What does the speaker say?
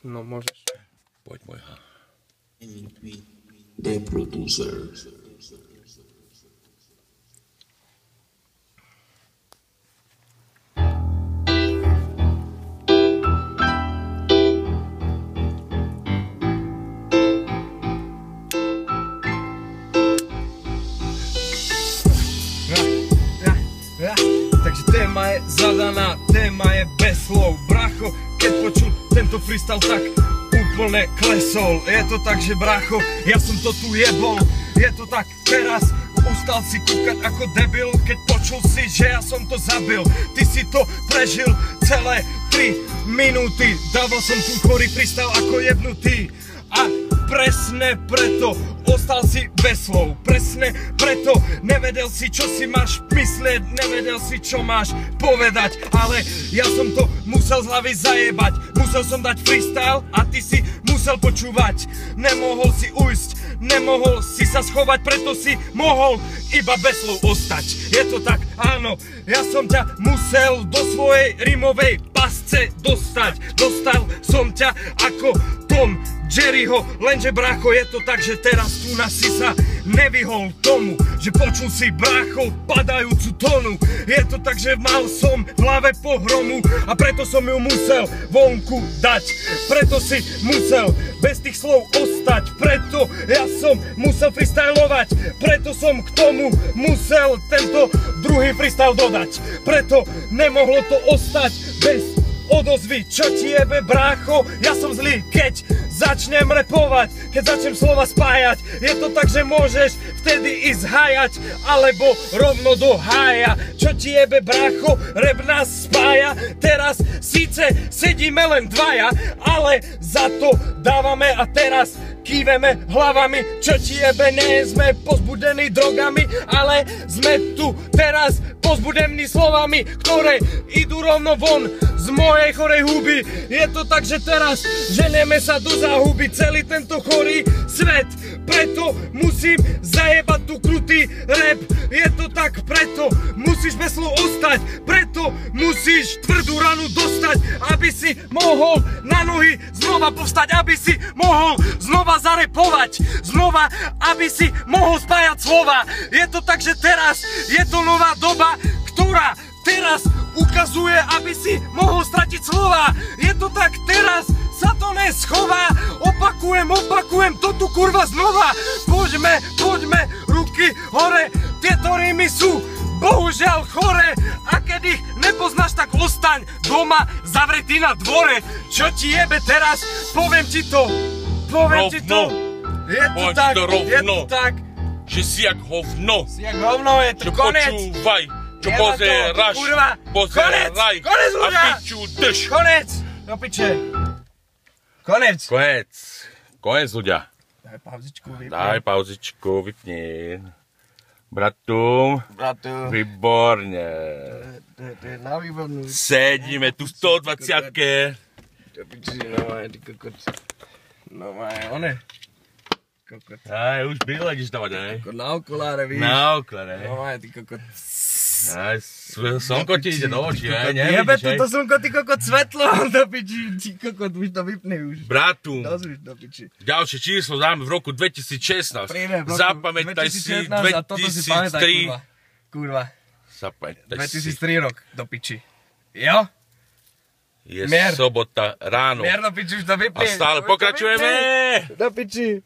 No môžeš. Poď môjha. The producer. Takže téma je zadaná, téma je bez slov. Bracho, keď počul tento freestyle, tak úplne klesol. Je to tak, že bracho, ja som to tu jebol. Je to tak teraz, ustal si kúkať ako debil, keď počul si, že ja som to zabil. Ty si to prežil celé 3 minúty. Dával som tu chorý freestyle ako jebnutý. A presne preto ostal si bez slov. Presne preto nevedel si, čo si máš myslieť, nevedel si, čo máš povedať. Ale ja som to musel z hlavy zajebať. Musel som dať freestyle a ty si musel počúvať. Nemohol si ujsť, nemohol si sa schovať, preto si mohol iba bez slov ostať. Je to tak, áno, ja som ťa musel do svojej rimovej pasce dostať. Dostal som ťa ako Tom Jerryho, lenže bracho, je to tak, že teraz tu na si sa nevyhol tomu, že počul si bracho padajúcu tonu. Je to tak, že mal som v hlave pohromu a preto som ju musel vonku dať. Preto si musel bez tých slov ostať, preto ja som musel freestylovať, preto som k tomu musel tento druhý freestyle dodať. Preto nemohlo to ostať bez odozvy. Čo ti jebe, brácho? Ja som zlý, keď začnem repovať, keď začnem slova spájať. Je to tak, že môžeš vtedy ísť hájať, alebo rovno do hája. Čo ti jebe, brácho? Rap nás spája. Teraz síce sedíme len dvaja, ale za to dávame a teraz kýveme hlavami. Čo ti jebe, nie sme pozbudení drogami, ale sme tu teraz pozbudení slovami, ktoré idú rovno von z mojej chorej huby. Je to tak, že teraz ženeme sa do záhuby celý tento chorý svet. Preto musím zajebať tu krutý rap. Je to tak, preto musíš bez slov ostať. Preto musíš tvrdú ranu dostať, aby si mohol na nohy znova povstať, aby si mohol znova zarepovať, znova, aby si mohol spájať slova. Je to tak, že teraz je to nová doba, ktorá teraz ukazuje, aby si mohol stratiť slova. Je to tak, teraz sa to neschová. Opakujem to tu kurva znova. Poďme, ruky hore. Tieto rímy sú bohužiaľ chore. A keď ich nepoznáš, tak ostaň doma zavretý na dvore. Čo ti jebe teraz? Poviem ti to. Je to tak, je to tak. Že si jak hovno. Si jak hovno, je to konec. Počúvaj. Čo pozeráš, pozeraj a piču drž. Konec, do piče. Konec ľudia. Daj pauzičku, vypni. Bratu, výborne. Na výbornú. Sedíme tu v 120-ke. Do piči, no aj, ty kokot. No aj, one. Kokot. Aj, už brýle ideš dávať, aj. Na okuláre, víš. Na okuláre. No aj, ty kokot. Aj, slnko ti ide do očí, aj, Jebe nevidíš, aj. to slnko, ty kokot, svetlo, do piči, ty kokot, už to vypni už. Bratu, Dozvíš, do piči. ďalšie číslo dáme v roku 2016. Príjme, v roku Zapamätaj si 2016 a toto si pamätaj, 2003. kurva. Zapamätaj si. 2003 rok, do piči. Jo? Je Mier. sobota ráno. Mier, do piči, už to vypni. A stále pokračujeme. Do piči.